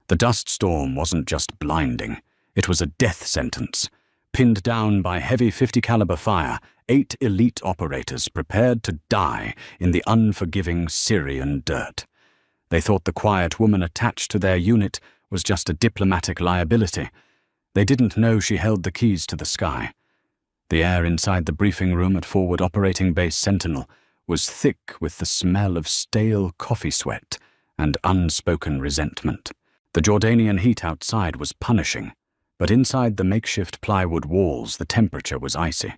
The dust storm wasn't just blinding, it was a death sentence. Pinned down by heavy .50 caliber fire, 8 elite operators prepared to die in the unforgiving Syrian dirt. They thought the quiet woman attached to their unit was just a diplomatic liability. They didn't know she held the keys to the sky. The air inside the briefing room at Forward Operating Base Sentinel was thick with the smell of stale coffee sweat and unspoken resentment. The Jordanian heat outside was punishing, but inside the makeshift plywood walls the temperature was icy.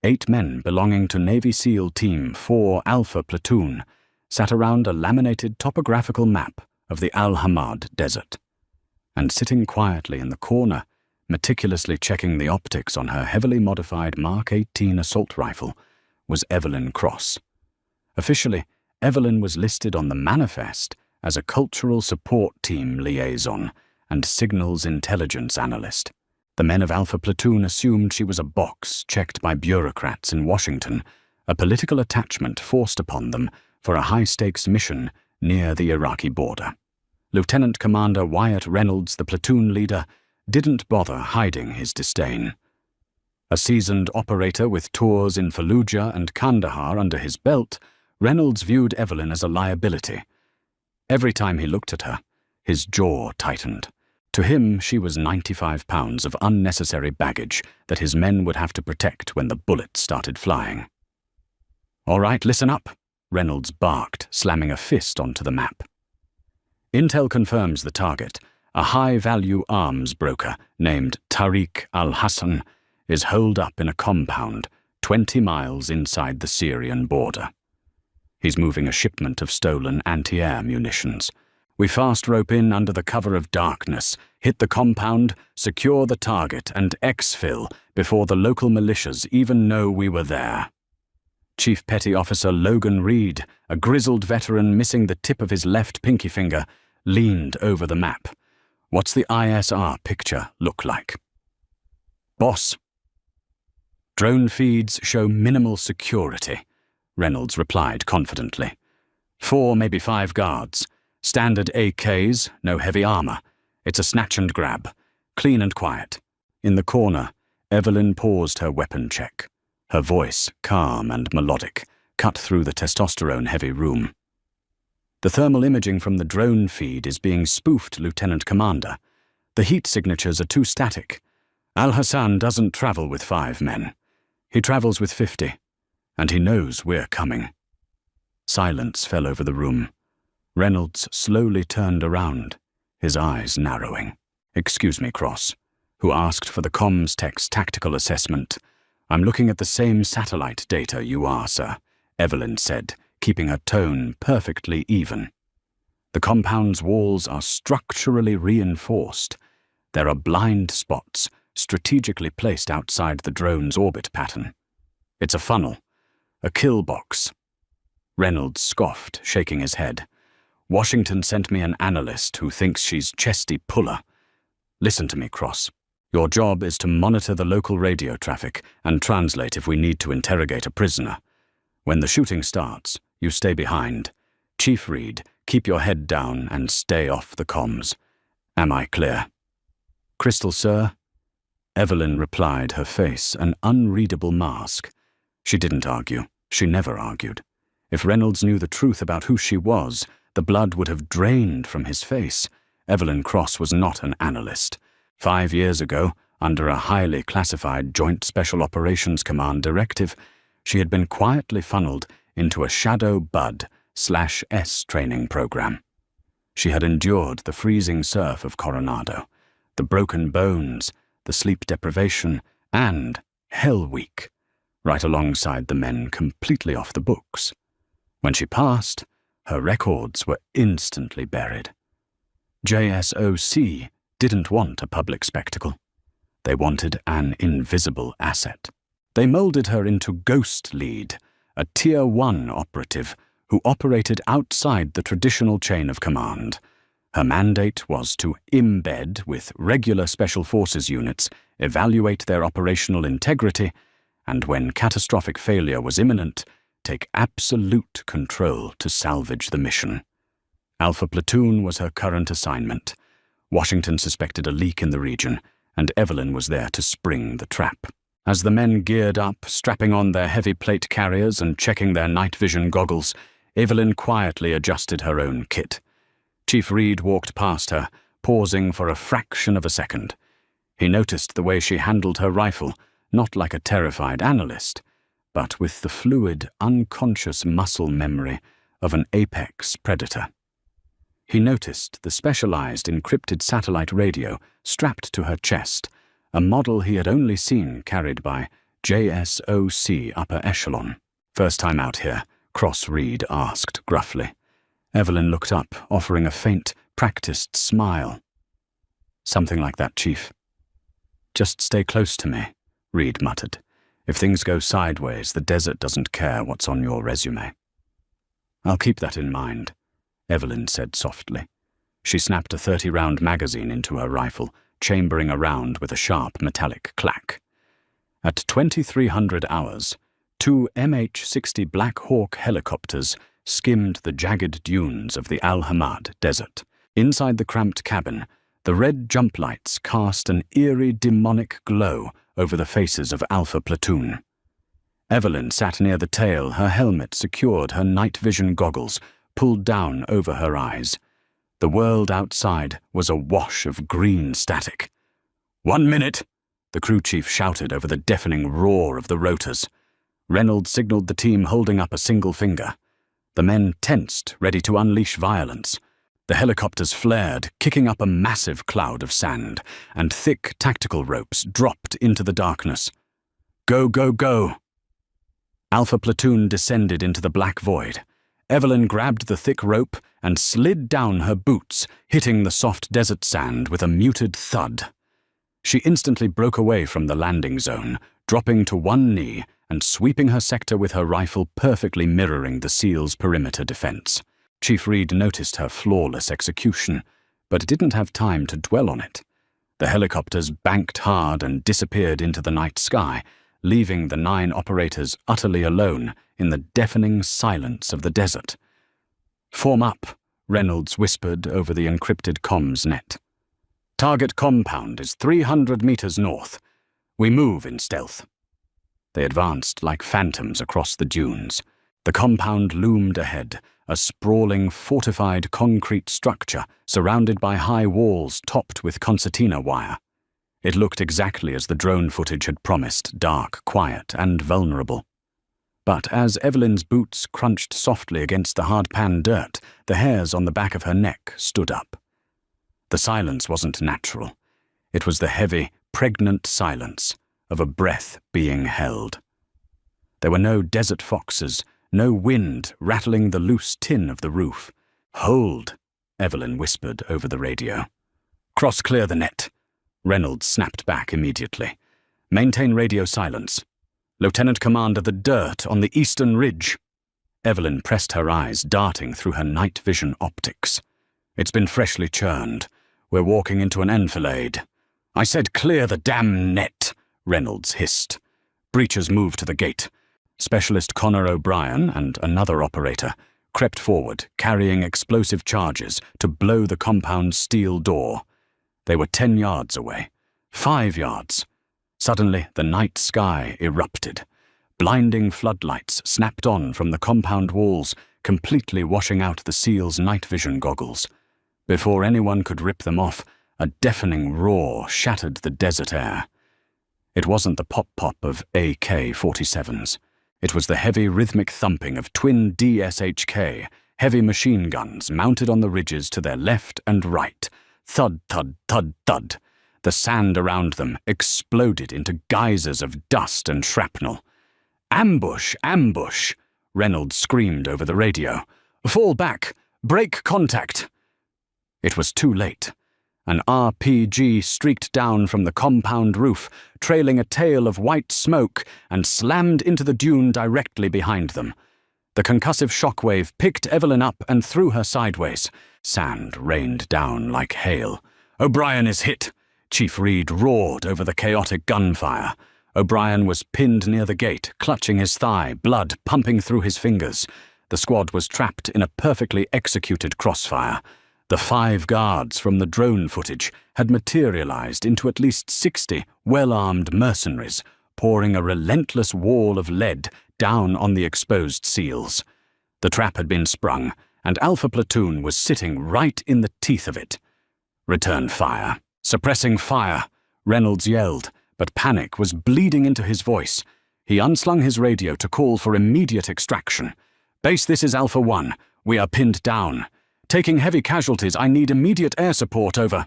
8 men belonging to Navy SEAL Team 4 Alpha Platoon sat around a laminated topographical map of the Al Hamad Desert. And sitting quietly in the corner, meticulously checking the optics on her heavily modified Mark 18 assault rifle, was Evelyn Cross. Officially, Evelyn was listed on the manifest as a cultural support team liaison and signals intelligence analyst. The men of Alpha Platoon assumed she was a box checked by bureaucrats in Washington, a political attachment forced upon them for a high-stakes mission near the Iraqi border. Lieutenant Commander Wyatt Reynolds, the platoon leader, didn't bother hiding his disdain. A seasoned operator with tours in Fallujah and Kandahar under his belt, Reynolds viewed Evelyn as a liability. Every time he looked at her, his jaw tightened. To him, she was 95 pounds of unnecessary baggage that his men would have to protect when the bullets started flying. "All right, listen up," Reynolds barked, slamming a fist onto the map. Intel confirms the target, a high-value arms broker named Tariq al-Hassan, is holed up in a compound 20 miles inside the Syrian border. He's moving a shipment of stolen anti-air munitions. We fast rope in under the cover of darkness, hit the compound, secure the target, and exfil before the local militias even know we were there. Chief Petty Officer Logan Reed, a grizzled veteran missing the tip of his left pinky finger, leaned over the map. "What's the ISR picture look like?" "Boss." "Drone feeds show minimal security," Reynolds replied confidently. 4, maybe 5 guards. Standard AKs, no heavy armor. It's a snatch and grab. Clean and quiet. In the corner, Evelyn paused her weapon check. Her voice, calm and melodic, cut through the testosterone-heavy room. "The thermal imaging from the drone feed is being spoofed, Lieutenant Commander. The heat signatures are too static. Al-Hassan doesn't travel with 5 men. He travels with 50, and he knows we're coming." Silence fell over the room. Reynolds slowly turned around, his eyes narrowing. "Excuse me, Cross, who asked for the comms tech's tactical assessment. I'm looking at the same satellite data you are, sir," Evelyn said, keeping her tone perfectly even. "The compound's walls are structurally reinforced. There are blind spots strategically placed outside the drone's orbit pattern. It's a funnel, a kill box." Reynolds scoffed, shaking his head. "Washington sent me an analyst who thinks she's chesty puller. Listen to me, Cross. Your job is to monitor the local radio traffic and translate if we need to interrogate a prisoner. When the shooting starts, you stay behind. Chief Reed, keep your head down and stay off the comms. Am I clear?" "Crystal, sir." Evelyn replied, her face an unreadable mask. She didn't argue. She never argued. If Reynolds knew the truth about who she was, the blood would have drained from his face. Evelyn Cross was not an analyst. 5 years ago, under a highly classified Joint Special Operations Command directive, she had been quietly funneled into a Shadow Bud/S training program. She had endured the freezing surf of Coronado, the broken bones, the sleep deprivation, and Hell Week, right alongside the men completely off the books. When she passed, her records were instantly buried. JSOC didn't want a public spectacle. They wanted an invisible asset. They molded her into Ghost Lead, a Tier 1 operative who operated outside the traditional chain of command. Her mandate was to embed with regular Special Forces units, evaluate their operational integrity, and when catastrophic failure was imminent, take absolute control to salvage the mission. Alpha Platoon was her current assignment. Washington suspected a leak in the region, and Evelyn was there to spring the trap. As the men geared up, strapping on their heavy plate carriers and checking their night vision goggles, Evelyn quietly adjusted her own kit. Chief Reed walked past her, pausing for a fraction of a second. He noticed the way she handled her rifle, not like a terrified analyst, but with the fluid, unconscious muscle memory of an apex predator. He noticed the specialized encrypted satellite radio strapped to her chest, a model he had only seen carried by JSOC upper echelon. "First time out here?" Cross Reed asked gruffly. Evelyn looked up, offering a faint, practiced smile. "Something like that, Chief." "Just stay close to me," Reed muttered. "If things go sideways, the desert doesn't care what's on your resume." "I'll keep that in mind," Evelyn said softly. She snapped a 30-round magazine into her rifle, chambering a round with a sharp metallic clack. At 2300 hours, 2 MH-60 Black Hawk helicopters skimmed the jagged dunes of the Al Hamad Desert. Inside the cramped cabin, the red jump lights cast an eerie demonic glow over the faces of Alpha Platoon. Evelyn sat near the tail, her helmet secured, her night vision goggles pulled down over her eyes. The world outside was awash of green static. "1 minute!" the crew chief shouted over the deafening roar of the rotors. Reynolds signaled the team, holding up a single finger. The men tensed, ready to unleash violence. The helicopters flared, kicking up a massive cloud of sand, and thick tactical ropes dropped into the darkness. "Go, go, go!" Alpha Platoon descended into the black void. Evelyn grabbed the thick rope and slid down her boots, hitting the soft desert sand with a muted thud. She instantly broke away from the landing zone, dropping to one knee and sweeping her sector with her rifle perfectly mirroring the SEAL's perimeter defense. Chief Reed noticed her flawless execution, but didn't have time to dwell on it. The helicopters banked hard and disappeared into the night sky, leaving the 9 operators utterly alone in the deafening silence of the desert. "Form up," Reynolds whispered over the encrypted comms net. "Target compound is 300 meters north. We move in stealth." They advanced like phantoms across the dunes. The compound loomed ahead, a sprawling, fortified concrete structure surrounded by high walls topped with concertina wire. It looked exactly as the drone footage had promised, dark, quiet, and vulnerable. But as Evelyn's boots crunched softly against the hard-pan dirt, the hairs on the back of her neck stood up. The silence wasn't natural. It was the heavy, pregnant silence of a breath being held. There were no desert foxes, no wind rattling the loose tin of the roof. "Hold," Evelyn whispered over the radio. "Cross-clear the net." Reynolds snapped back immediately. "Maintain radio silence. Lieutenant Commander, the dirt on the eastern ridge." Evelyn pressed her eyes, darting through her night vision optics. "It's been freshly churned. We're walking into an enfilade." "I said clear the damn net," Reynolds hissed. Breachers moved to the gate. Specialist Connor O'Brien and another operator crept forward, carrying explosive charges to blow the compound's steel door. They were 10 yards away. 5 yards. Suddenly, the night sky erupted. Blinding floodlights snapped on from the compound walls, completely washing out the SEAL's night vision goggles. Before anyone could rip them off, a deafening roar shattered the desert air. It wasn't the pop-pop of AK-47s. It was the heavy rhythmic thumping of twin DSHK, heavy machine guns mounted on the ridges to their left and right. Thud, thud, thud, thud. The sand around them exploded into geysers of dust and shrapnel. "Ambush! Ambush!" Reynolds screamed over the radio. "Fall back! Break contact!" It was too late. An RPG streaked down from the compound roof, trailing a tail of white smoke, and slammed into the dune directly behind them. The concussive shockwave picked Evelyn up and threw her sideways. Sand rained down like hail. "O'Brien is hit!" Chief Reed roared over the chaotic gunfire. O'Brien was pinned near the gate, clutching his thigh, blood pumping through his fingers. The squad was trapped in a perfectly executed crossfire. The 5 guards from the drone footage had materialized into at least 60 well-armed mercenaries, pouring a relentless wall of lead down on the exposed SEALs. The trap had been sprung, and Alpha Platoon was sitting right in the teeth of it. "Return fire. Suppressing fire," Reynolds yelled, but panic was bleeding into his voice. He unslung his radio to call for immediate extraction. "Base, this is Alpha 1. We are pinned down. Taking heavy casualties, I need immediate air support, over."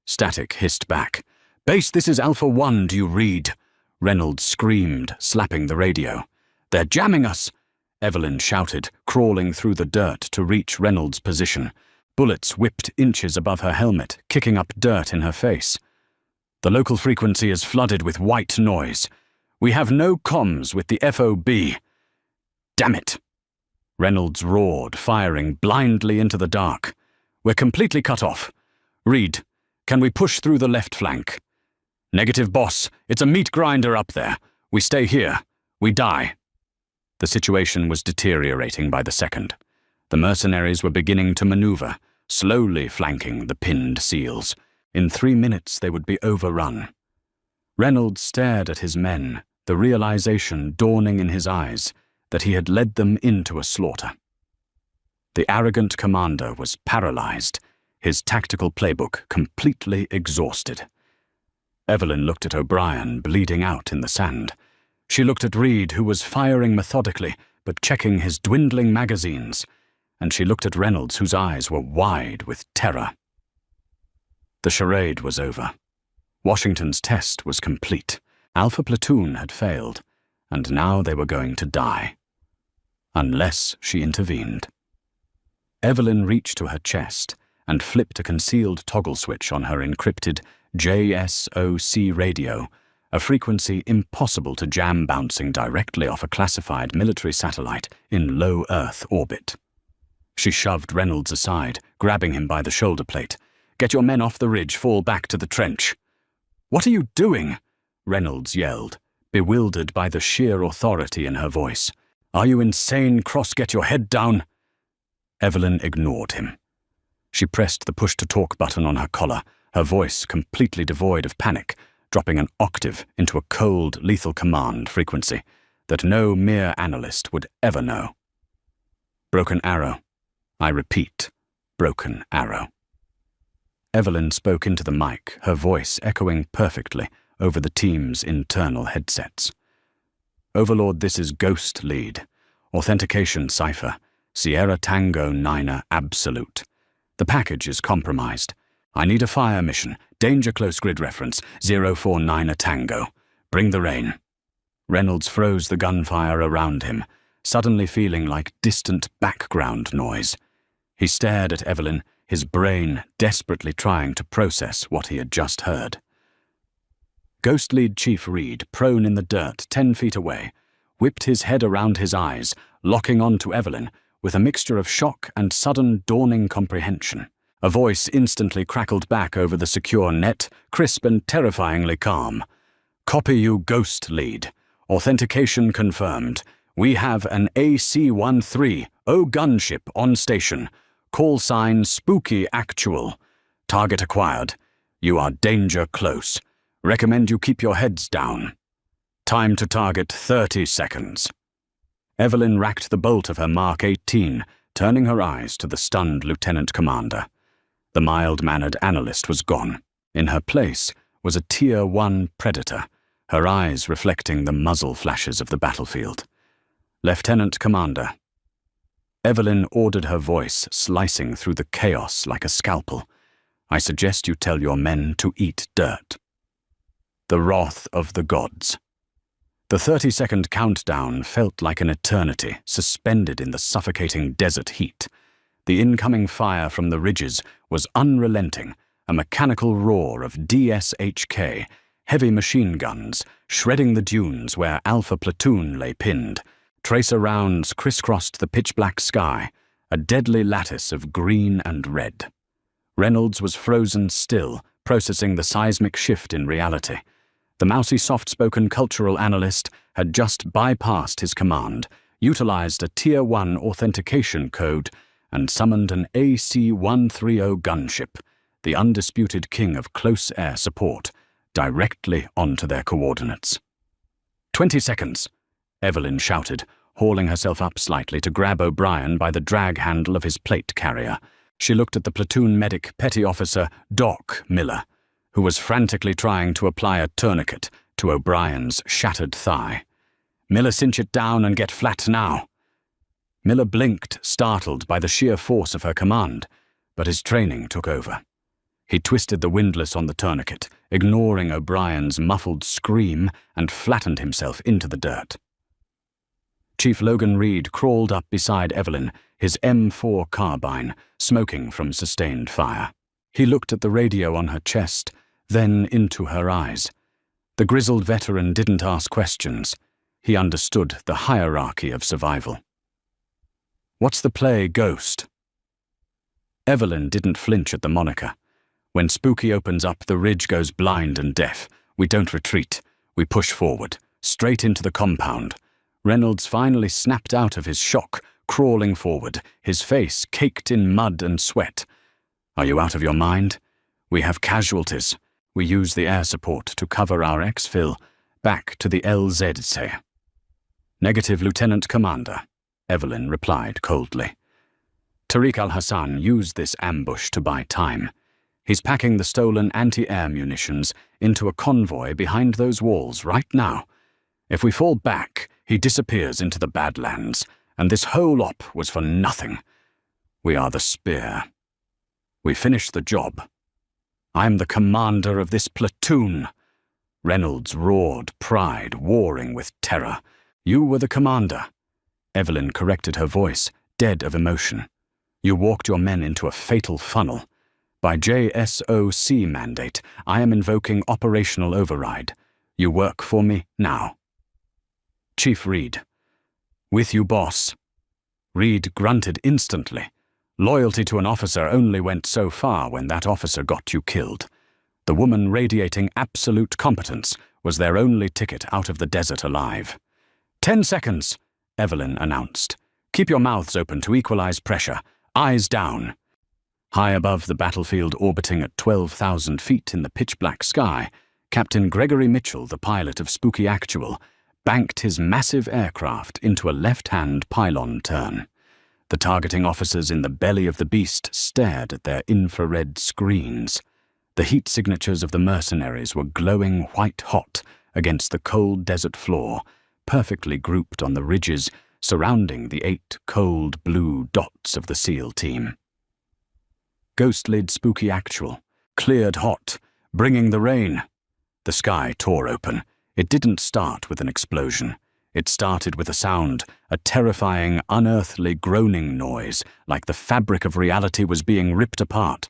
Static hissed back. "Base, this is Alpha 1, do you read?" Reynolds screamed, slapping the radio. "They're jamming us!" Evelyn shouted, crawling through the dirt to reach Reynolds' position. Bullets whipped inches above her helmet, kicking up dirt in her face. "The local frequency is flooded with white noise. We have no comms with the FOB. Damn it!" Reynolds roared, firing blindly into the dark. "We're completely cut off. Reed, can we push through the left flank?" "Negative, boss. It's a meat grinder up there. We stay here. We die." The situation was deteriorating by the second. The mercenaries were beginning to maneuver, slowly flanking the pinned SEALs. In 3 minutes they would be overrun. Reynolds stared at his men, the realization dawning in his eyes that he had led them into a slaughter. The arrogant commander was paralyzed, his tactical playbook completely exhausted. Evelyn looked at O'Brien, bleeding out in the sand. She looked at Reed, who was firing methodically, but checking his dwindling magazines. And she looked at Reynolds, whose eyes were wide with terror. The charade was over. Washington's test was complete. Alpha Platoon had failed, and now they were going to die. Unless she intervened. Evelyn reached to her chest and flipped a concealed toggle switch on her encrypted JSOC radio, a frequency impossible to jam, bouncing directly off a classified military satellite in low Earth orbit. She shoved Reynolds aside, grabbing him by the shoulder plate. "Get your men off the ridge, fall back to the trench." "What are you doing?" Reynolds yelled, bewildered by the sheer authority in her voice. "Are you insane, Cross? Get your head down." Evelyn ignored him. She pressed the push-to-talk button on her collar, her voice completely devoid of panic, dropping an octave into a cold, lethal command frequency that no mere analyst would ever know. "Broken arrow. I repeat, broken arrow." Evelyn spoke into the mic, her voice echoing perfectly over the team's internal headsets. "Overlord, this is Ghost Lead. Authentication cipher. Sierra Tango Niner Absolute. The package is compromised. I need a fire mission. Danger close grid reference 049 Tango. Bring the rain." Reynolds froze the gunfire around him, suddenly feeling like distant background noise. He stared at Evelyn, his brain desperately trying to process what he had just heard. Ghost Lead Chief Reed, prone in the dirt 10 feet away, whipped his head around his eyes, locking on to Evelyn with a mixture of shock and sudden dawning comprehension. A voice instantly crackled back over the secure net, crisp and terrifyingly calm. "Copy you, Ghost Lead. Authentication confirmed. We have an AC-13O gunship on station. Call sign Spooky Actual. Target acquired. You are danger close. Recommend you keep your heads down. Time to target 30 seconds. Evelyn racked the bolt of her Mark 18, turning her eyes to the stunned lieutenant commander. The mild-mannered analyst was gone. In her place was a Tier 1 Predator, her eyes reflecting the muzzle flashes of the battlefield. "Lieutenant Commander." Evelyn ordered, her voice slicing through the chaos like a scalpel. "I suggest you tell your men to eat dirt." The wrath of the gods. The 30-second countdown felt like an eternity, suspended in the suffocating desert heat. The incoming fire from the ridges was unrelenting, a mechanical roar of DSHK, heavy machine guns, shredding the dunes where Alpha Platoon lay pinned. Tracer rounds crisscrossed the pitch-black sky, a deadly lattice of green and red. Reynolds was frozen still, processing the seismic shift in reality. The mousy, soft-spoken cultural analyst had just bypassed his command, utilized a Tier 1 authentication code, and summoned an AC-130 gunship, the undisputed king of close air support, directly onto their coordinates. 20 seconds, Evelyn shouted, hauling herself up slightly to grab O'Brien by the drag handle of his plate carrier. She looked at the platoon medic, Petty Officer Doc Miller, who was frantically trying to apply a tourniquet to O'Brien's shattered thigh. "Miller, cinch it down and get flat now." Miller blinked, startled by the sheer force of her command, but his training took over. He twisted the windlass on the tourniquet, ignoring O'Brien's muffled scream, and flattened himself into the dirt. Chief Logan Reed crawled up beside Evelyn, his M4 carbine, smoking from sustained fire. He looked at the radio on her chest, then into her eyes. The grizzled veteran didn't ask questions. He understood the hierarchy of survival. "What's the play, Ghost?" Evelyn didn't flinch at the moniker. "When Spooky opens up, the ridge goes blind and deaf. We don't retreat. We push forward, straight into the compound." Reynolds finally snapped out of his shock, crawling forward, his face caked in mud and sweat. "Are you out of your mind? We have casualties. We use the air support to cover our exfil back to the LZC. "Negative, Lieutenant Commander," Evelyn replied coldly. "Tariq al-Hassan used this ambush to buy time. He's packing the stolen anti-air munitions into a convoy behind those walls right now. If we fall back, he disappears into the Badlands, and this whole op was for nothing. We are the spear. We finished the job. I'm the commander of this platoon." Reynolds roared, pride warring with terror. "You were the commander." Evelyn corrected her voice, dead of emotion. "You walked your men into a fatal funnel. By JSOC mandate, I am invoking operational override. You work for me now." "Chief Reed." "With you, boss." Reed grunted instantly. Loyalty to an officer only went so far when that officer got you killed. The woman radiating absolute competence was their only ticket out of the desert alive. 10 seconds, Evelyn announced. "Keep your mouths open to equalize pressure. Eyes down." High above the battlefield, orbiting at 12,000 feet in the pitch-black sky, Captain Gregory Mitchell, the pilot of Spooky Actual, banked his massive aircraft into a left-hand pylon turn. The targeting officers in the belly of the beast stared at their infrared screens. The heat signatures of the mercenaries were glowing white-hot against the cold desert floor, perfectly grouped on the ridges surrounding the 8 cold blue dots of the SEAL team. Ghost-lid Spooky Actual, cleared hot, bringing the rain. The sky tore open. It didn't start with an explosion. It started with a sound, a terrifying, unearthly groaning noise, like the fabric of reality was being ripped apart.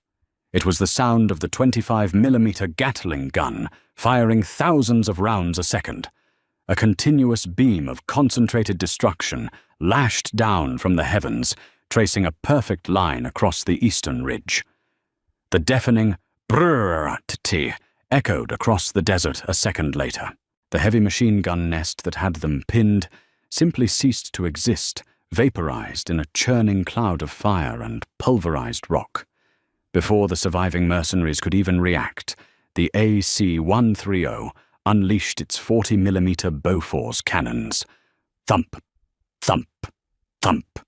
It was the sound of the 25mm Gatling gun firing thousands of rounds a second. A continuous beam of concentrated destruction lashed down from the heavens, tracing a perfect line across the eastern ridge. The deafening brrrr-t echoed across the desert a second later. The heavy machine gun nest that had them pinned simply ceased to exist, vaporized in a churning cloud of fire and pulverized rock. Before the surviving mercenaries could even react, the AC-130 unleashed its 40mm Bofors cannons. Thump, thump, thump.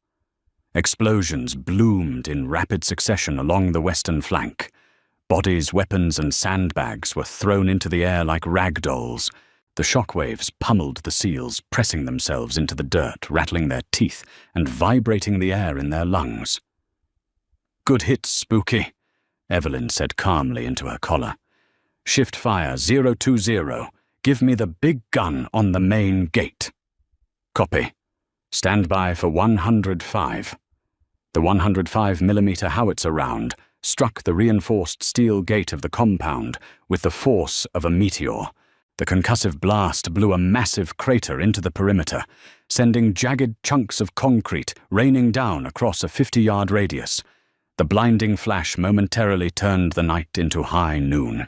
Explosions bloomed in rapid succession along the western flank. Bodies, weapons, and sandbags were thrown into the air like rag dolls. The shockwaves pummeled the SEALs, pressing themselves into the dirt, rattling their teeth, and vibrating the air in their lungs. "Good hits, Spooky," Evelyn said calmly into her collar. "Shift fire 020. Give me the big gun on the main gate." "Copy. Stand by for 105. The 105mm howitzer round struck the reinforced steel gate of the compound with the force of a meteor. The concussive blast blew a massive crater into the perimeter, sending jagged chunks of concrete raining down across a 50-yard radius. The blinding flash momentarily turned the night into high noon.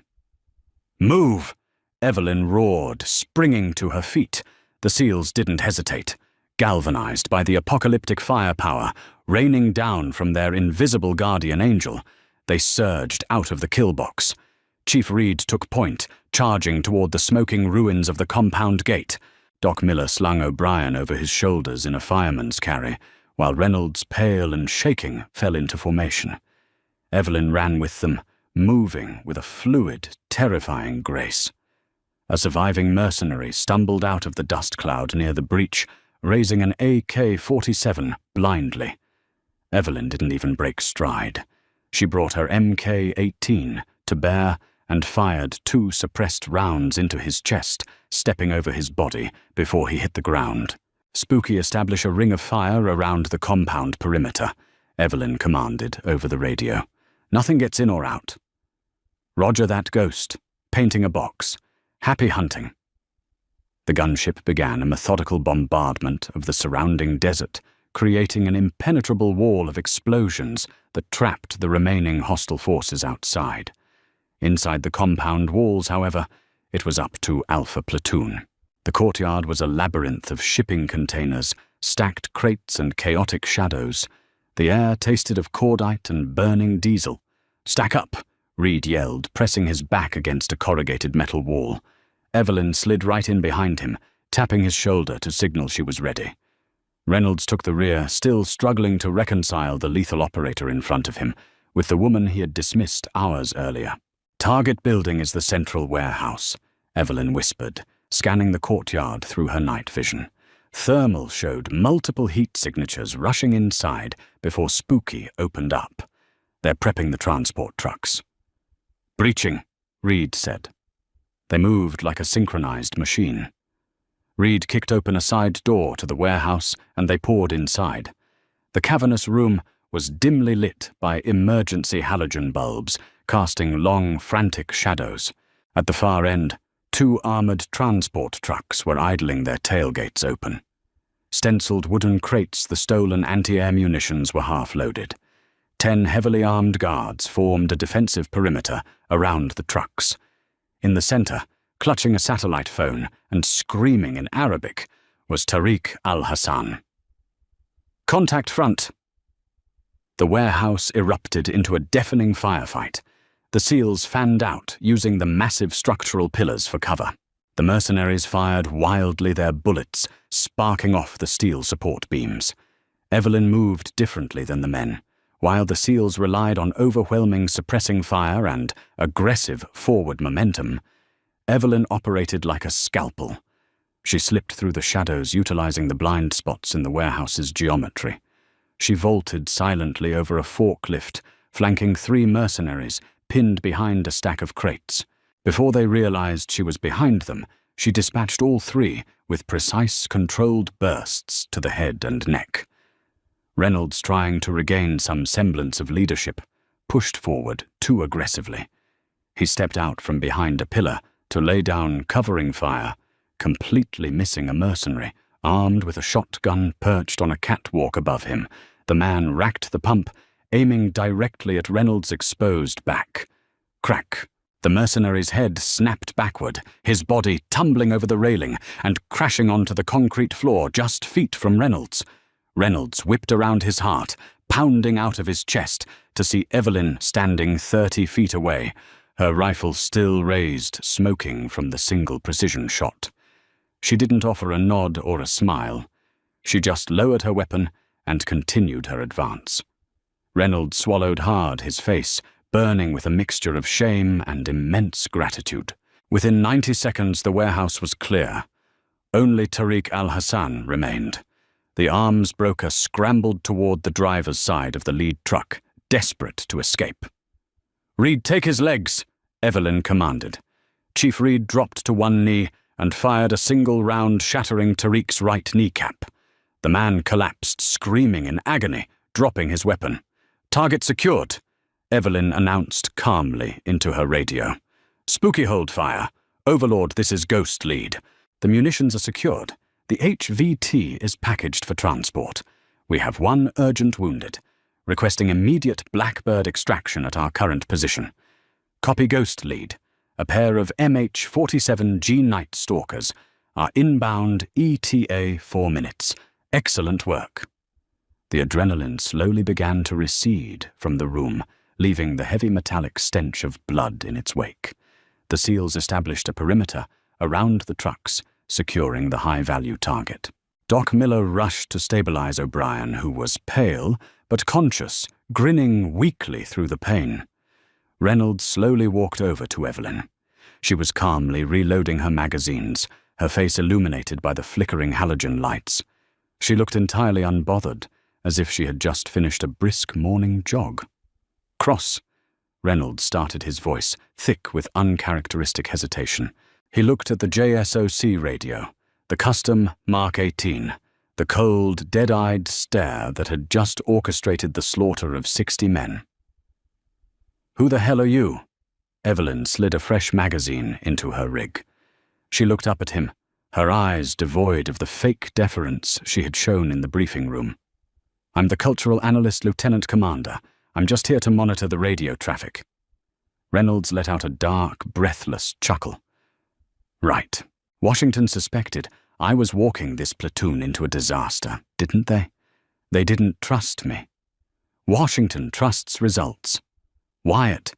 "Move!" Evelyn roared, springing to her feet. The SEALs didn't hesitate. Galvanized by the apocalyptic firepower raining down from their invisible guardian angel, they surged out of the kill box. Chief Reed took point, charging toward the smoking ruins of the compound gate. Doc Miller slung O'Brien over his shoulders in a fireman's carry, while Reynolds, pale and shaking, fell into formation. Evelyn ran with them, moving with a fluid, terrifying grace. A surviving mercenary stumbled out of the dust cloud near the breach, raising an AK-47 blindly. Evelyn didn't even break stride. She brought her MK-18 to bear and fired 2 suppressed rounds into his chest, stepping over his body before he hit the ground. Spooky, establish a ring of fire around the compound perimeter, Evelyn commanded over the radio. Nothing gets in or out. Roger that, Ghost. Painting a box. Happy hunting. The gunship began a methodical bombardment of the surrounding desert, creating an impenetrable wall of explosions that trapped the remaining hostile forces outside. Inside the compound walls, however, it was up to Alpha Platoon. The courtyard was a labyrinth of shipping containers, stacked crates and chaotic shadows. The air tasted of cordite and burning diesel. "Stack up!" Reed yelled, pressing his back against a corrugated metal wall. Evelyn slid right in behind him, tapping his shoulder to signal she was ready. Reynolds took the rear, still struggling to reconcile the lethal operator in front of him with the woman he had dismissed hours earlier. "Target building is the central warehouse," Evelyn whispered, scanning the courtyard through her night vision. Thermal showed multiple heat signatures rushing inside before Spooky opened up. "They're prepping the transport trucks." "Breaching," Reed said. They moved like a synchronized machine. Reed kicked open a side door to the warehouse and they poured inside. The cavernous room was dimly lit by emergency halogen bulbs, casting long, frantic shadows. At the far end, 2 armored transport trucks were idling their tailgates open. Stenciled wooden crates, the stolen anti-air munitions were half-loaded. 10 heavily armed guards formed a defensive perimeter around the trucks. In the center, clutching a satellite phone and screaming in Arabic, was Tariq al-Hassan. "Contact front!" The warehouse erupted into a deafening firefight. The SEALs fanned out, using the massive structural pillars for cover. The mercenaries fired wildly their bullets, sparking off the steel support beams. Evelyn moved differently than the men. While the SEALs relied on overwhelming suppressing fire and aggressive forward momentum, Evelyn operated like a scalpel. She slipped through the shadows, utilizing the blind spots in the warehouse's geometry. She vaulted silently over a forklift, flanking 3 mercenaries pinned behind a stack of crates. Before they realized she was behind them, she dispatched all 3 with precise, controlled bursts to the head and neck. Reynolds, trying to regain some semblance of leadership, pushed forward too aggressively. He stepped out from behind a pillar to lay down covering fire, completely missing a mercenary, armed with a shotgun perched on a catwalk above him. The man racked the pump, aiming directly at Reynolds' exposed back. Crack! The mercenary's head snapped backward, his body tumbling over the railing and crashing onto the concrete floor just feet from Reynolds. Reynolds whipped around his heart, pounding out of his chest, to see Evelyn standing 30 feet away, her rifle still raised, smoking from the single precision shot. She didn't offer a nod or a smile. She just lowered her weapon and continued her advance. Reynolds swallowed hard, his face burning with a mixture of shame and immense gratitude. Within 90 seconds, the warehouse was clear. Only Tariq al-Hassan remained. The arms broker scrambled toward the driver's side of the lead truck, desperate to escape. "Reed, take his legs," Evelyn commanded. Chief Reed dropped to one knee and fired a single round, shattering Tariq's right kneecap. The man collapsed, screaming in agony, dropping his weapon. "Target secured," Evelyn announced calmly into her radio. "Spooky, hold fire. Overlord, this is Ghost lead. The munitions are secured. The HVT is packaged for transport. We have 1 urgent wounded, requesting immediate Blackbird extraction at our current position. Copy, Ghost lead. A pair of MH-47G Night Stalkers are inbound ETA 4 minutes. Excellent work." The adrenaline slowly began to recede from the room, leaving the heavy metallic stench of blood in its wake. The SEALs established a perimeter around the trucks, securing the high-value target. Doc Miller rushed to stabilize O'Brien, who was pale but conscious, grinning weakly through the pain. Reynolds slowly walked over to Evelyn. She was calmly reloading her magazines, her face illuminated by the flickering halogen lights. She looked entirely unbothered, as if she had just finished a brisk morning jog. "Cross," Reynolds started, his voice thick with uncharacteristic hesitation. He looked at the JSOC radio, the custom Mark 18, the cold, dead-eyed stare that had just orchestrated the slaughter of 60 men. "Who the hell are you?" Evelyn slid a fresh magazine into her rig. She looked up at him, her eyes devoid of the fake deference she had shown in the briefing room. "I'm the cultural analyst lieutenant commander. I'm just here to monitor the radio traffic." Reynolds let out a dark, breathless chuckle. "Right. Washington suspected I was walking this platoon into a disaster, didn't they? They didn't trust me. Washington trusts results." "Wyatt,"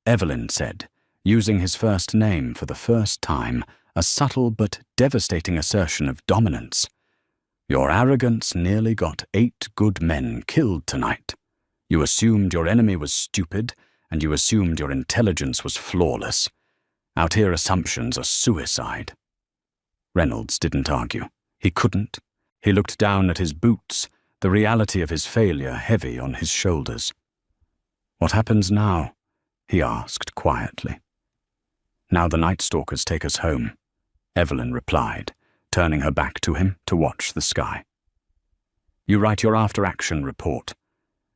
Evelyn said, using his first name for the first time, a subtle but devastating assertion of dominance. "Your arrogance nearly got 8 good men killed tonight. You assumed your enemy was stupid, and you assumed your intelligence was flawless. Out here, assumptions are suicide." Reynolds didn't argue. He couldn't. He looked down at his boots, the reality of his failure heavy on his shoulders. "What happens now?" he asked quietly. "Now the Night Stalkers take us home," Evelyn replied, turning her back to him to watch the sky. "You write your after-action report.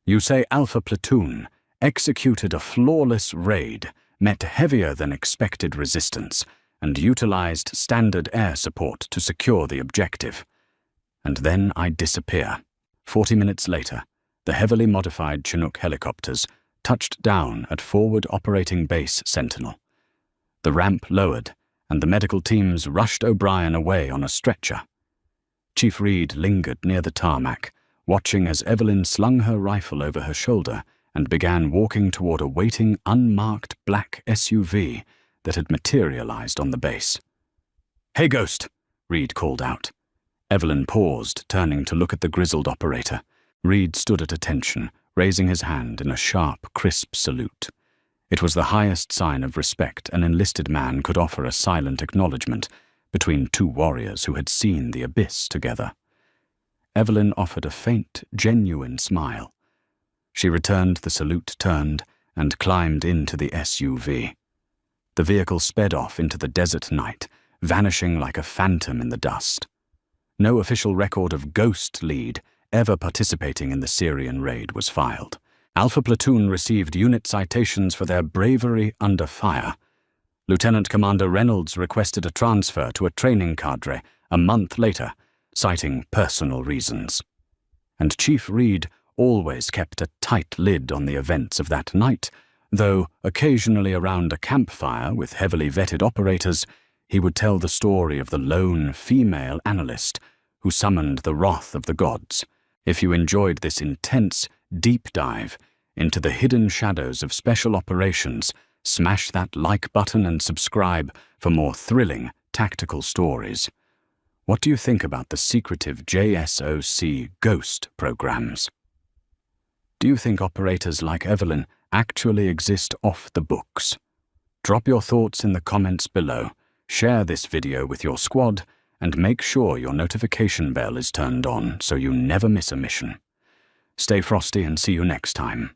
You say Alpha Platoon executed a flawless raid, met heavier than expected resistance, and utilized standard air support to secure the objective. And then I disappear. 40 minutes later, the heavily modified Chinook helicopters touched down at Forward Operating Base Sentinel. The ramp lowered, and the medical teams rushed O'Brien away on a stretcher. Chief Reed lingered near the tarmac, watching as Evelyn slung her rifle over her shoulder and began walking toward a waiting, unmarked black SUV that had materialized on the base. "Hey, Ghost," Reed called out. Evelyn paused, turning to look at the grizzled operator. Reed stood at attention, raising his hand in a sharp, crisp salute. It was the highest sign of respect an enlisted man could offer a silent acknowledgement between two warriors who had seen the abyss together. Evelyn offered a faint, genuine smile. She returned the salute, turned, and climbed into the SUV. The vehicle sped off into the desert night, vanishing like a phantom in the dust. No official record of Ghost lead ever participating in the Syrian raid was filed. Alpha Platoon received unit citations for their bravery under fire. Lieutenant Commander Reynolds requested a transfer to a training cadre a month later, citing personal reasons. And Chief Reed always kept a tight lid on the events of that night, though occasionally around a campfire with heavily vetted operators, he would tell the story of the lone female analyst who summoned the wrath of the gods. If you enjoyed this intense, deep dive into the hidden shadows of special operations, smash that like button and subscribe for more thrilling, tactical stories. What do you think about the secretive JSOC Ghost programs? Do you think operators like Evelyn actually exist off the books? Drop your thoughts in the comments below, share this video with your squad, and make sure your notification bell is turned on so you never miss a mission. Stay frosty and see you next time.